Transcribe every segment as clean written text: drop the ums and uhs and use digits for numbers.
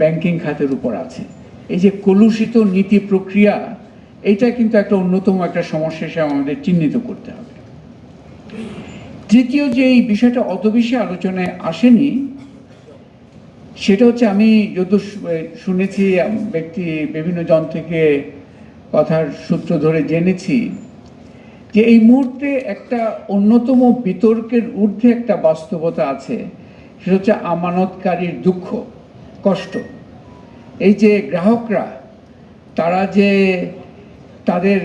Banking খাতের উপর আছে। এই যে কলুষিত নীতি প্রক্রিয়া, এটা কিন্তু একটা অন্যতম একটা সমস্যা হিসেবে আমাদের চিহ্নিত করতে হবে। তৃতীয় যে এই বিষয়টা অত বেশি আলোচনায় আসেনি, সেটা হচ্ছে আমি যত শুনেছি, ব্যক্তি বিভিন্ন জন থেকে কথার সূত্র ধরে জেনেছি যে এই মুহূর্তে একটা অন্যতম বিতর্কের ঊর্ধ্বে একটা বাস্তবতা আছে, সেটা হচ্ছে আমানতকারীর দুঃখ, কষ্ট। এই যে গ্রাহকরা, তারা যে তাদের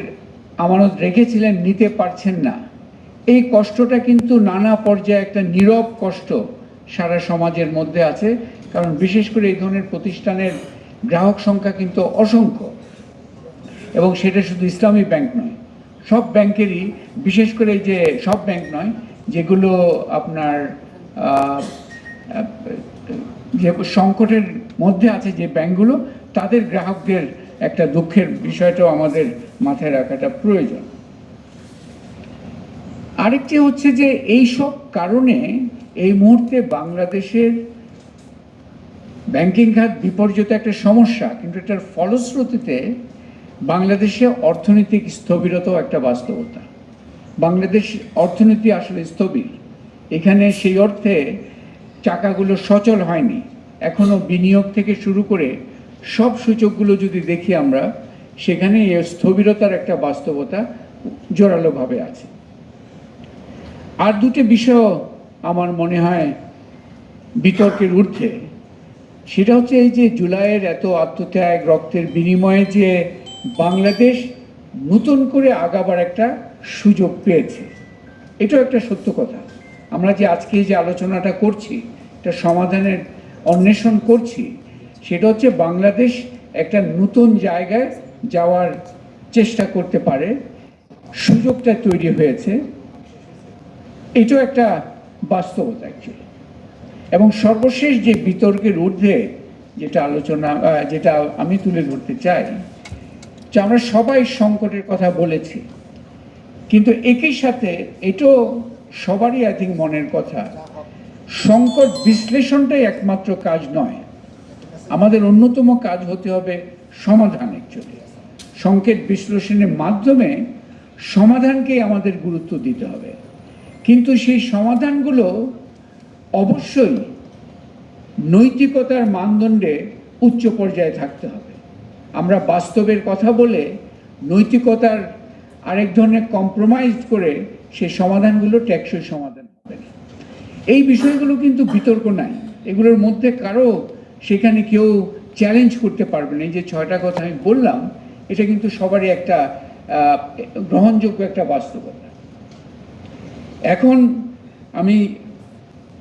আমানত রেখেছিলেন, নিতে পারছেন না, এই কষ্টটা কিন্তু নানা পর্যায়ে একটা নীরব কষ্ট সারা সমাজের মধ্যে আছে। কারণ বিশেষ করে এই ধরনের প্রতিষ্ঠানের গ্রাহক সংখ্যা কিন্তু অসংখ্য, এবং সেটা শুধু ইসলামী ব্যাংক নয়, সব ব্যাংকেরই, বিশেষ করে যে সব ব্যাংক নয়, যেগুলো আপনার যে সংকটের মধ্যে আছে যে ব্যাংকগুলো, তাদের গ্রাহকদের একটা দুঃখের বিষয়টাও আমাদের মাথায় রাখাটা প্রয়োজন। আরেকটি হচ্ছে যে এই সব কারণে এই মুহূর্তে বাংলাদেশের ব্যাংকিং খাত বিপর্যয় একটা সমস্যা, কিন্তু এটার ফলশ্রুতিতে বাংলাদেশে অর্থনৈতিক স্থবিরতাও একটা বাস্তবতা। বাংলাদেশ অর্থনীতি আসলে স্থবির, এখানে সেই অর্থে চাকাগুলো সচল হয়নি এখনো। বিনিয়োগ থেকে শুরু করে সব সূচকগুলো যদি দেখি আমরা, সেখানে এই স্থবিরতার একটা বাস্তবতা জোরালোভাবে আছে। আর দুটো বিষয় আমার মনে হয় বিতর্কের ঊর্ধ্বে, সেটা হচ্ছে এই যে জুলাইয়ের এত আত্মত্যাগ, রক্তের বিনিময়ে যে বাংলাদেশ নতুন করে আগাবার একটা সুযোগ পেয়েছে, এটাও একটা সত্য কথা। আমরা যে আজকে যে আলোচনাটা করছি, একটা সমাধানের অন্বেষণ করছি, সেটা হচ্ছে বাংলাদেশ একটা নতুন জায়গায় যাওয়ার চেষ্টা করতে পারে, সুযোগটা তৈরি হয়েছে, এটাও একটা বাস্তবতা অ্যাকচুয়ালি। এবং সর্বশেষ যে বিতর্কের ঊর্ধ্বে যেটা আমি তুলে ধরতে চাই, যে আমরা সবাই সংকটের কথা বলেছি, কিন্তু একই সাথে এটাও সবারই আই থিঙ্ক মনের কথা, সংকট বিশ্লেষণটাই একমাত্র কাজ নয়, আমাদের অন্যতম কাজ হতে হবে সমাধান। অ্যাকচুয়ালি সংকট বিশ্লেষণের মাধ্যমে সমাধানকেই আমাদের গুরুত্ব দিতে হবে, কিন্তু সেই সমাধানগুলো অবশ্যই নৈতিকতার মানদণ্ডে উচ্চ পর্যায়ে থাকতে হবে। আমরা বাস্তবের কথা বলে নৈতিকতার আরেক ধরনের কম্প্রোমাইজ করে সেই সমাধানগুলো টেকসই সমাধান হবে না। এই বিষয়গুলো কিন্তু বিতর্ক নাই, এগুলোর মধ্যে কারো সেখানে কেউ চ্যালেঞ্জ করতে পারবে না। এই যে 6টা কথা আমি বললাম, এটা কিন্তু সবারই একটা গ্রহণযোগ্য একটা বাস্তবতা। এখন আমি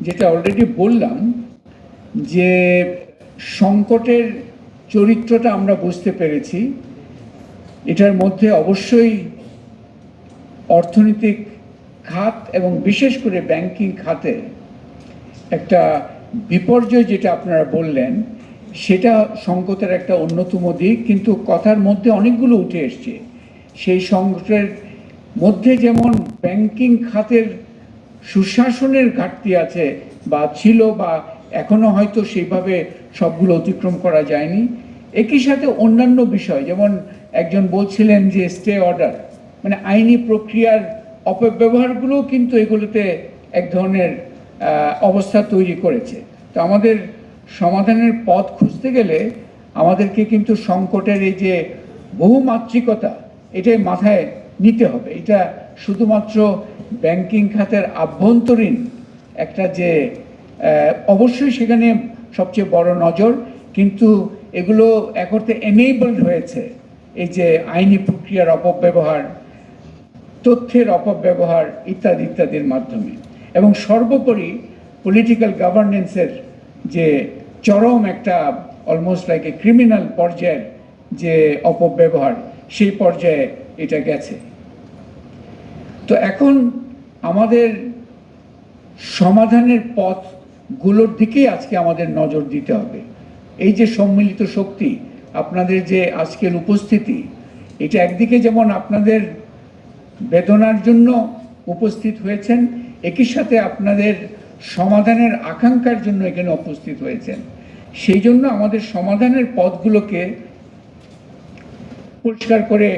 যেটা অলরেডি বললাম, যে সংকটের চরিত্রটা আমরা বুঝতে পেরেছি, এটার মধ্যে অবশ্যই অর্থনৈতিক খাত এবং বিশেষ করে ব্যাংকিং খাতে একটা বিপর্যয়, যেটা আপনারা বললেন, সেটা সংকটের একটা অন্যতম দিক। কিন্তু কথার মধ্যে অনেকগুলো উঠে এসছে। সেই সংকটের মধ্যে যেমন ব্যাংকিং খাতের সুশাসনের ঘাটতি আছে, বা ছিল, বা এখনো হয়তো সেইভাবে সবগুলো অতিক্রম করা যায়নি। একই সাথে অন্যান্য বিষয়, যেমন একজন বলছিলেন যে স্টে অর্ডার, মানে আইনি প্রক্রিয়ার অপব্যবহারগুলোও কিন্তু এগুলোতে এক ধরনের অবস্থা তৈরি করেছে। তো আমাদের সমাধানের পথ খুঁজতে গেলে আমাদেরকে কিন্তু সংকটের এই যে বহুমাত্রিকতা, এটাই মাথায় নিতে হবে। এটা শুধুমাত্র ব্যাংকিং খাতের আভ্যন্তরীণ একটা যে, অবশ্যই সেখানে সবচেয়ে বড় নজর, কিন্তু এগুলো এক অর্থে এনেবলড হয়েছে এই যে আইনি প্রক্রিয়ার অপব্যবহার, তথ্যের অপব্যবহার ইত্যাদি ইত্যাদির মাধ্যমে। এবং সর্বোপরি পলিটিক্যাল গভর্নেন্সের যে চরম একটা অলমোস্ট লাইক এ ক্রিমিনাল পর্যায়ের যে অপব্যবহার, সেই পর্যায়ে এটা গেছে। তো এখন আমাদের সমাধানের পথগুলোর দিকেই আজকে আমাদের নজর দিতে হবে। এই যে সম্মিলিত শক্তি, আপনাদের যে আজকের উপস্থিতি, এটা একদিকে যেমন আপনাদের বেদনার জন্য উপস্থিত হয়েছেন, একই সাথে আপনাদের সমাধানের আকাঙ্ক্ষার জন্য এখানে উপস্থিত হয়েছেন। সেই জন্য আমাদের সমাধানের পথগুলোকে পরিষ্কার করে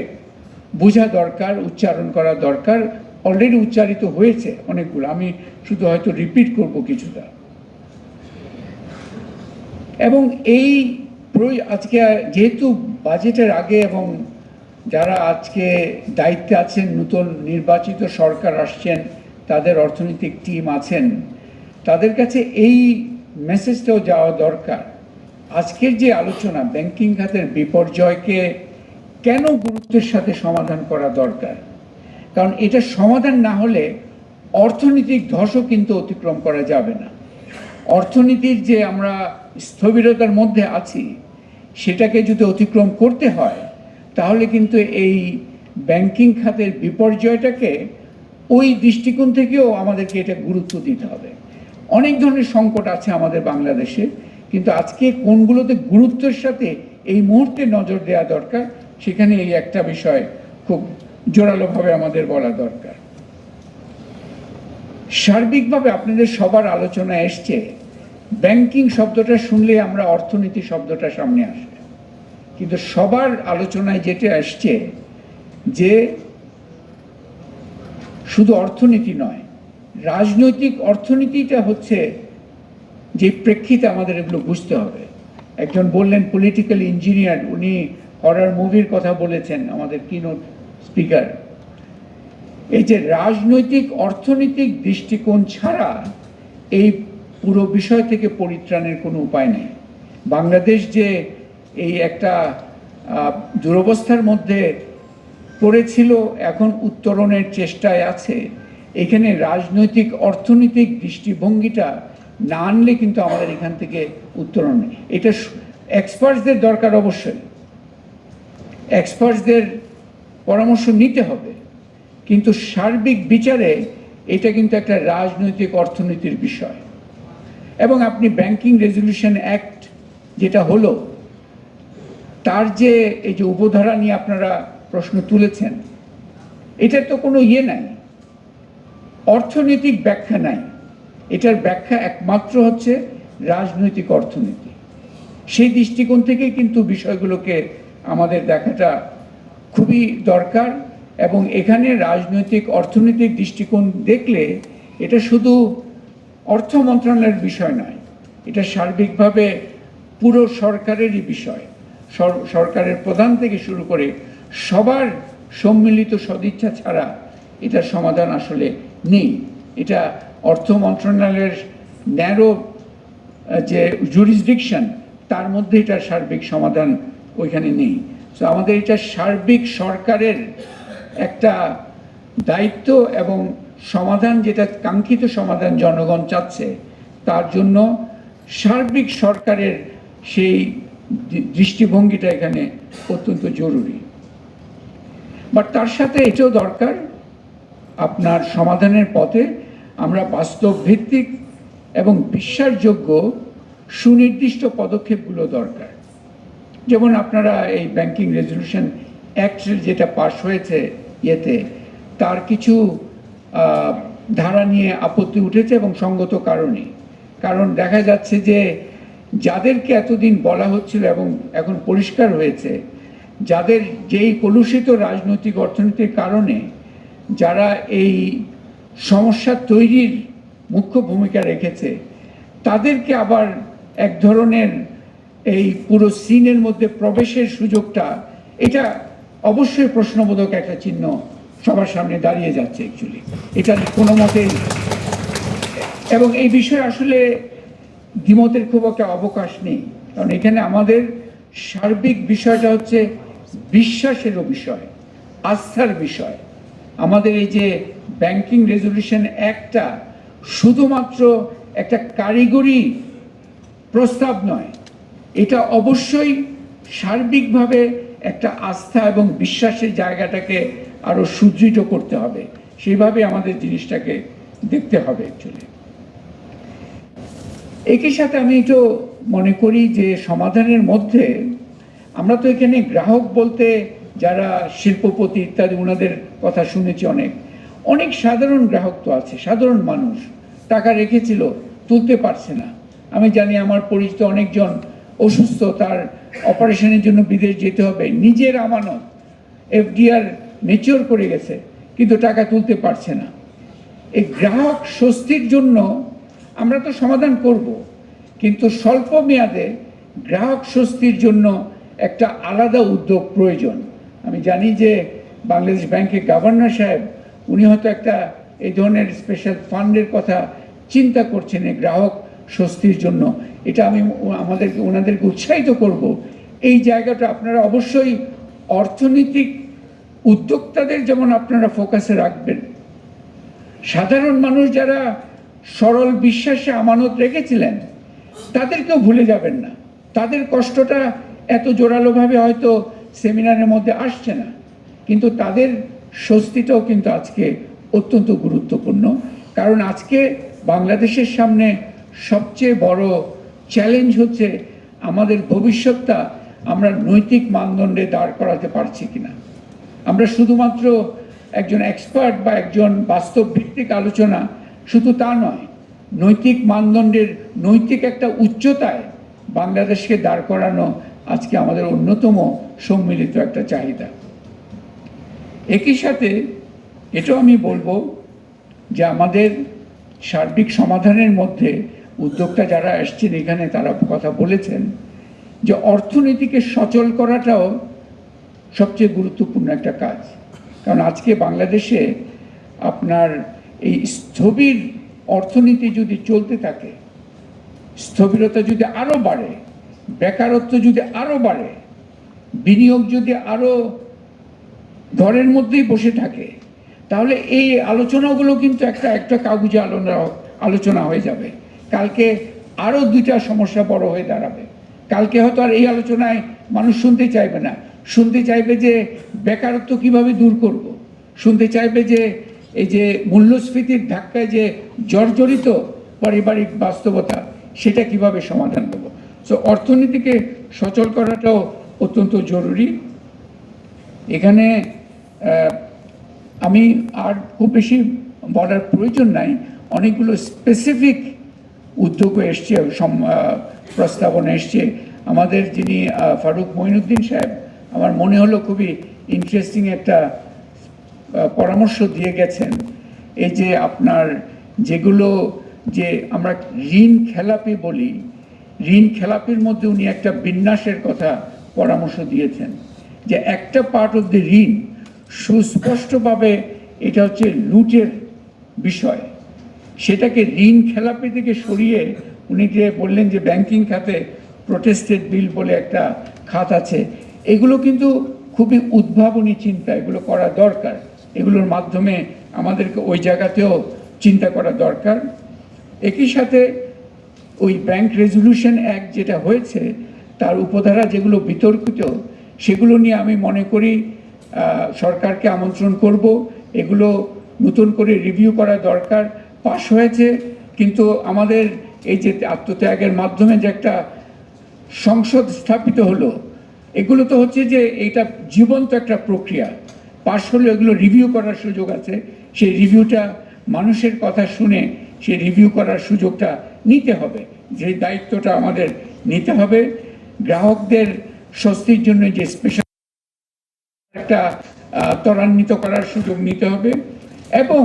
বোঝা দরকার, উচ্চারণ করা দরকার। অলরেডি উচ্চারিত হয়েছে অনেকগুলো, আমি শুধু হয়তো রিপিট করব কিছুটা। এবং এই আজকে যেহেতু বাজেটের আগে এবং যারা আজকে দায়িত্বে আছেন, নতুন নির্বাচিত সরকার আসছেন, তাদের অর্থনৈতিক টিম আছেন, তাদের কাছে এই মেসেজটাও যাওয়া দরকার। আজকের যে আলোচনা, ব্যাংকিং খাতের বিপর্যয়কে কেন গুরুত্বের সাথে সমাধান করা দরকার, কারণ এটা সমাধান না হলে অর্থনৈতিক ধসও কিন্তু অতিক্রম করা যাবে না। অর্থনীতির যে আমরা স্থবিরতার মধ্যে আছি, সেটাকে যদি অতিক্রম করতে হয়, তাহলে কিন্তু এই ব্যাংকিং খাতের বিপর্যয়টাকে ওই দৃষ্টিকোণ থেকেও আমাদেরকে এটা গুরুত্ব দিতে হবে। অনেক ধরনের সংকট আছে আমাদের বাংলাদেশে, কিন্তু আজকে কোনগুলোতে গুরুত্বের সাথে এই মুহূর্তে নজর দেওয়া দরকার, সেখানে এই একটা বিষয় খুব জোরালোভাবে আমাদের বলা দরকার। সার্বিকভাবে আপনাদের সবার আলোচনায় এসছে, ব্যাংকিং শব্দটা শুনলে আমরা অর্থনীতি শব্দটা সামনে আসে, কিন্তু সবার আলোচনায় যেটা আসছে যে শুধু অর্থনীতি নয়, রাজনৈতিক অর্থনীতিটা হচ্ছে যে প্রেক্ষিতে আমাদের এগুলো বুঝতে হবে। একজন বললেন পলিটিক্যাল ইঞ্জিনিয়ার, উনি হরর মুভির কথা বলেছেন, আমাদের কিনোট স্পিকার। এই যে রাজনৈতিক অর্থনৈতিক দৃষ্টিকোণ ছাড়া এই পুরো বিষয় থেকে পরিত্রাণের কোনো উপায় নেই। বাংলাদেশ যে এই একটা দুরবস্থার মধ্যে পড়েছিল, এখন উত্তরণের চেষ্টায় আছে। এখানে রাজনৈতিক অর্থনৈতিক দৃষ্টিভঙ্গিটা না আনলে কিন্তু আমাদের এখান থেকে উত্তরণ নেই। এটা এক্সপার্টসদের দরকার, অবশ্যই এক্সপার্টসদের পরামর্শ নিতে হবে, কিন্তু সার্বিক বিচারে এটা কিন্তু একটা রাজনৈতিক অর্থনীতির বিষয়। এবং আপনি ব্যাংকিং রেজলিউশন অ্যাক্ট যেটা হলো, তার যে এই যে উপধারা নিয়ে আপনারা প্রশ্ন তুলেছেন, এটার তো কোনো নাই, অর্থনৈতিক ব্যাখ্যা নাই। এটার ব্যাখ্যা একমাত্র হচ্ছে রাজনৈতিক অর্থনীতি। সেই দৃষ্টিকোণ থেকে কিন্তু বিষয়গুলোকে আমাদের দেখাটা খুবই দরকার। এবং এখানে রাজনৈতিক অর্থনৈতিক দৃষ্টিকোণ দেখলে এটা শুধু অর্থ মন্ত্রণালয়ের বিষয় নয়, এটা সার্বিকভাবে পুরো সরকারেরই বিষয়। সরকারের প্রধান থেকে শুরু করে সবার সম্মিলিত সদিচ্ছা ছাড়া এটার সমাধান আসলে নেই। এটা অর্থ মন্ত্রণালয়ের ন্যারো যে জুরিসডিকশন, তার মধ্যে এটার সার্বিক সমাধান ওইখানে নেই। তো আমাদের এটা সার্বিক সরকারের একটা দায়িত্ব এবং সমাধান, যেটা কাঙ্ক্ষিত সমাধান জনগণ চাচ্ছে, তার জন্য সার্বিক সরকারের সেই দৃষ্টিভঙ্গিটা এখানে অত্যন্ত জরুরি। বাট তার সাথে এটাও দরকার, আপনার সমাধানের পথে আমরা বাস্তব ভিত্তিক এবং বিশ্বাসযোগ্য সুনির্দিষ্ট পদক্ষেপগুলো দরকার। যেমন আপনারা এই ব্যাংকিং রেজলিউশন অ্যাক্ট যেটা পাস হয়েছে, তার কিছু ধারা নিয়ে আপত্তি উঠেছে এবং সঙ্গত কারণে। কারণ দেখা যাচ্ছে যে যাদেরকে এতদিন বলা হচ্ছিল এবং এখন পরিষ্কার হয়েছে, যাদের যেই কলুষিত রাজনৈতিক অর্থনীতির কারণে যারা এই সমস্যা তৈরির মুখ্য ভূমিকা রেখেছে, তাদেরকে আবার এক ধরনের এই পুরো সিনের মধ্যে প্রবেশের সুযোগটা, এটা অবশ্যই প্রশ্নবোধক একটা চিহ্ন সবার সামনে দাঁড়িয়ে যাচ্ছে অ্যাকচুয়ালি, এটা কোনো মতেই। এবং এই বিষয়ে আসলে দ্বিমতের খুব একটা অবকাশ নেই, কারণ এখানে আমাদের সার্বিক বিষয়টা হচ্ছে বিশ্বাসেরও বিষয়, আস্থার বিষয়। আমাদের এই যে ব্যাংকিং রেজলিউশন অ্যাক্টটা শুধুমাত্র একটা কারিগরি প্রস্তাব নয়, এটা অবশ্যই সার্বিকভাবে একটা আস্থা এবং বিশ্বাসের জায়গাটাকে আরো সুদৃঢ় করতে হবে। সেইভাবে আমাদের জিনিসটাকে দেখতে হবে অ্যাকচুয়ালি। একই সাথে আমি একটু মনে করি যে সমাধানের মধ্যে আমরা তো এখানে গ্রাহক বলতে যারা শিল্পপতি ইত্যাদি, ওনাদের কথা শুনেছি, অনেক সাধারণ গ্রাহক তো আছে, সাধারণ মানুষ টাকা রেখেছিল, তুলতে পারছে না, আমি জানি আমার পরিচিত অনেকজন অসুস্থ, তার অপারেশনের জন্য বিদেশ যেতে হবে, নিজের আমানত এফডিআর ম্যাচিওর করে গেছে কিন্তু টাকা তুলতে পারছে না। এই গ্রাহক স্বস্তির জন্য আমরা তো সমাধান করব, কিন্তু স্বল্প মেয়াদে গ্রাহক স্বস্তির জন্য একটা আলাদা উদ্যোগ প্রয়োজন। আমি জানি যে বাংলাদেশ ব্যাংকের গভর্নর সাহেব উনি হয়তো একটা এই ধরনের স্পেশাল ফান্ডের কথা চিন্তা করছেন এই গ্রাহক স্বস্তির জন্য। এটা আমি ওনাদেরকে উৎসাহিত করব। এই জায়গাটা আপনারা অবশ্যই অর্থনৈতিক উদ্যোক্তাদের যেমন আপনারা ফোকাসে রাখবেন, সাধারণ মানুষ যারা সরল বিশ্বাসে আমানত রেখেছিলেন তাদেরকেও ভুলে যাবেন না। তাদের কষ্টটা এত জোরালোভাবে হয়তো সেমিনারের মধ্যে আসছে না, কিন্তু তাদের স্বস্তিটাও কিন্তু আজকে অত্যন্ত গুরুত্বপূর্ণ। কারণ আজকে বাংলাদেশের সামনে সবচেয়ে বড় চ্যালেঞ্জ হচ্ছে আমাদের ভবিষ্যৎটা আমরা নৈতিক মানদণ্ডে দাঁড় করাতে পারছি কিনা। আমরা শুধুমাত্র একজন এক্সপার্ট বা একজন বাস্তব ভিত্তিক আলোচনা, শুধু তা নয়, নৈতিক মানদণ্ডের নৈতিক একটা উচ্চতায় বাংলাদেশকে দাঁড় করানো আজকে আমাদের অন্যতম সম্মিলিত একটা চাহিদা। একই সাথে এটাও আমি বলবো যে আমাদের সার্বিক সমাধানের মধ্যে উদ্যোক্তা যারা আসছেন এখানে তারা কথা বলেছেন যে অর্থনীতিকে সচল করাটাও সবচেয়ে গুরুত্বপূর্ণ একটা কাজ। কারণ আজকে বাংলাদেশে আপনার এই স্থবির অর্থনীতি যদি চলতে থাকে, স্থবিরতা যদি আরও বাড়ে, বেকারত্ব যদি আরও বাড়ে, বিনিয়োগ যদি আরও ঘরের মধ্যেই বসে থাকে, তাহলে এই আলোচনাগুলো কিন্তু একটা কাগজে আলোচনা হয়ে যাবে। কালকে আরও দুইটা সমস্যা বড় হয়ে দাঁড়াবে। কালকে হয়তো আর এই আলোচনায় মানুষ শুনতে চাইবে না, শুনতে চাইবে যে বেকারত্ব কিভাবে দূর করব, শুনতে চাইবে যে এই যে মূল্যস্ফীতির ধাক্কায় যে জর্জরিত পারিবারিক বাস্তবতা সেটা কিভাবে সমাধান করব। সো অর্থনীতিকে সচল করাটাও অত্যন্ত জরুরি। এখানে আমি আর খুব বেশি বলার প্রয়োজন নাই, অনেকগুলো স্পেসিফিক উদ্যোগও এসছে, প্রস্তাবনা এসছে। আমাদের যিনি ফারুক মঈনুদ্দিন সাহেব, আমার মনে হলো খুবই ইন্টারেস্টিং একটা পরামর্শ দিয়ে গেছেন। এই যে আপনার যেগুলো যে আমরা ঋণ খেলাপি বলি, ঋণ খেলাপির মধ্যে উনি একটা বিন্যাসের কথা পরামর্শ দিয়েছেন যে একটা পার্ট অফ দ্য ঋণ সুস্পষ্টভাবে এটা হচ্ছে লুটের বিষয়, সেটাকে ঋণ খেলাপি থেকে সরিয়ে উনি যে বললেন যে ব্যাংকিং খাতে প্রোটেস্টেড বিল বলে একটা খাত আছে, এগুলো কিন্তু খুবই উদ্ভাবনী চিন্তা, এগুলো করা দরকার। এগুলোর মাধ্যমে আমাদেরকে ওই জায়গাতেও চিন্তা করা দরকার। একই সাথে ওই ব্যাংক রেজলিউশন অ্যাক্ট যেটা হয়েছে তার উপধারা যেগুলো বিতর্কিত, সেগুলো নিয়ে আমি মনে করি সরকারকে আমন্ত্রণ করব, এগুলো নতুন করে রিভিউ করা দরকার। পাশ হয়েছে, কিন্তু আমাদের এই যে আত্মত্যাগের মাধ্যমে যে একটা সংসদ স্থাপিত হলো, এগুলো তো হচ্ছে যে এইটা জীবন্ত একটা প্রক্রিয়া। পাশ হলে এগুলো রিভিউ করার সুযোগ আছে, সেই রিভিউটা মানুষের কথা শুনে সেই রিভিউ করার সুযোগটা নিতে হবে, যে দায়িত্বটা আমাদের নিতে হবে। গ্রাহকদের স্বস্তির জন্য যে স্পেশাল একটা ত্বরান্বিত করার সুযোগ নিতে হবে। এবং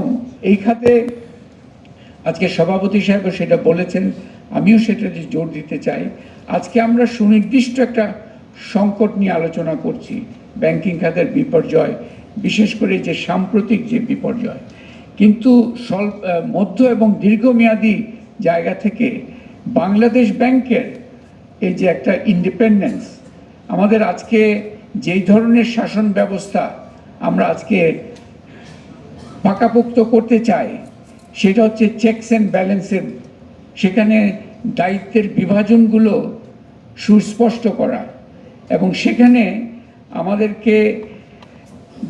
এই খাতে আজকে সভাপতি সাহেব সেটা বলেছেন, আমিও সেটা জোর দিতে চাই। আজকে আমরা সুনির্দিষ্ট একটা সংকট নিয়ে আলোচনা করছি, ব্যাংকিং খাতের বিপর্যয়, বিশেষ করে যে সাম্প্রতিক যে বিপর্যয়, কিন্তু মধ্য এবং দীর্ঘমেয়াদী জায়গা থেকে বাংলাদেশ ব্যাংকের এই যে একটা ইন্ডিপেন্ডেন্স, আমাদের আজকে যেই ধরনের শাসন ব্যবস্থা আমরা আজকে পাকাপোক্ত করতে চাই, সেটা হচ্ছে চেকস অ্যান্ড ব্যালেন্সের, সেখানে দায়িত্বের বিভাজনগুলো সুস্পষ্ট করা, এবং সেখানে আমাদেরকে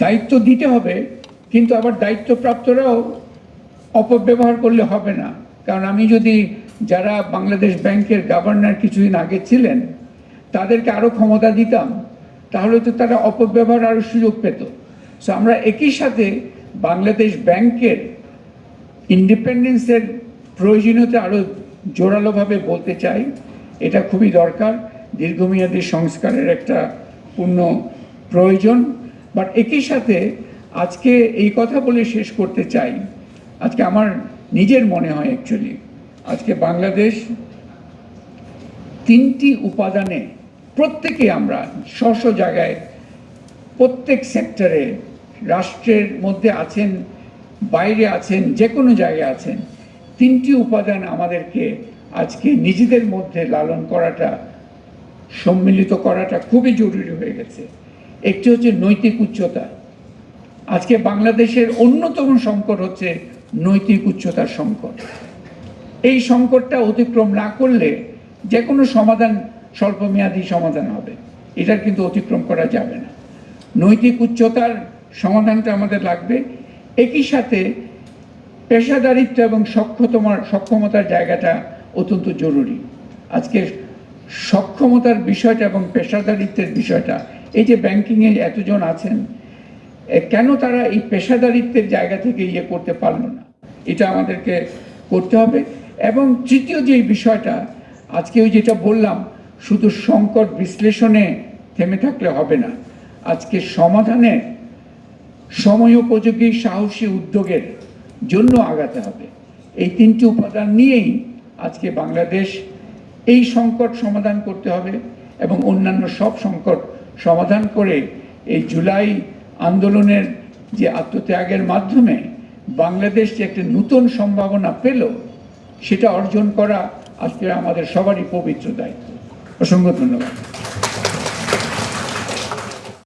দায়িত্ব দিতে হবে, কিন্তু আবার দায়িত্বপ্রাপ্তরাও অপব্যবহার করলে হবে না। কারণ আমি যদি যারা বাংলাদেশ ব্যাংকের গভর্নর কিছুদিন আগে ছিলেন তাদেরকে আরও ক্ষমতা দিতাম, তাহলে তো তারা অপব্যবহার আরও সুযোগ পেত। সো আমরা একই সাথে বাংলাদেশ ব্যাংকের ইন্ডিপেন্ডেন্সের প্রয়োজনীয়তা আরও জোরালোভাবে বলতে চাই, এটা খুবই দরকার। দীর্ঘমেয়াদী সংস্কারের একটা পূর্ণ প্রয়োজন। বাট একই সাথে আজকে এই কথা বলে শেষ করতে চাই, আজকে আমার নিজের মনে হয় অ্যাকচুয়ালি আজকে বাংলাদেশ তিনটি উপাদানে প্রত্যেকে আমরা স্ব জায়গায় প্রত্যেক সেক্টরে রাষ্ট্রের মধ্যে আছেন, বাইরে আছেন, যে কোনো জায়গায় আছেন, তিনটি উপাদান আমাদেরকে আজকে নিজেদের মধ্যে লালন করাটা, সম্মিলিত করাটা খুবই জরুরি হয়ে গেছে। একটি হচ্ছে নৈতিক উচ্চতা। আজকে বাংলাদেশের অন্যতম সংকট হচ্ছে নৈতিক উচ্চতার সংকট। এই সংকটটা অতিক্রম না করলে যে কোনো সমাধান স্বল্পমেয়াদী সমাধান হবে, এটার কিন্তু অতিক্রম করা যাবে না। নৈতিক উচ্চতার সমাধানটা আমাদের লাগবে। একই সাথে পেশাদারিত্ব এবং সক্ষমতার জায়গাটা অত্যন্ত জরুরি। আজকে সক্ষমতার বিষয়টা এবং পেশাদারিত্বের বিষয়টা, এই যে ব্যাংকিংয়ে এতজন আছেন, কেন তারা এই পেশাদারিত্বের জায়গা থেকে করতে পারলো না, এটা আমাদেরকে করতে হবে। এবং তৃতীয় যে বিষয়টা, আজকে ওই যেটা বললাম, শুধু সংকট বিশ্লেষণে থেমে থাকলে হবে না, আজকে সমাধানের সময়োপযোগী সাহসী উদ্যোগের জন্য আগাতে হবে। এই তিনটি উপাদান নিয়েই আজকে বাংলাদেশ এই সংকট সমাধান করতে হবে এবং অন্যান্য সব সংকট সমাধান করে এই জুলাই আন্দোলনের যে আত্মত্যাগের মাধ্যমে বাংলাদেশ যে একটা নতুন সম্ভাবনা পেল, সেটা অর্জন করা আজকে আমাদের সবারই পবিত্র দায়িত্ব। অসংখ্য ধন্যবাদ।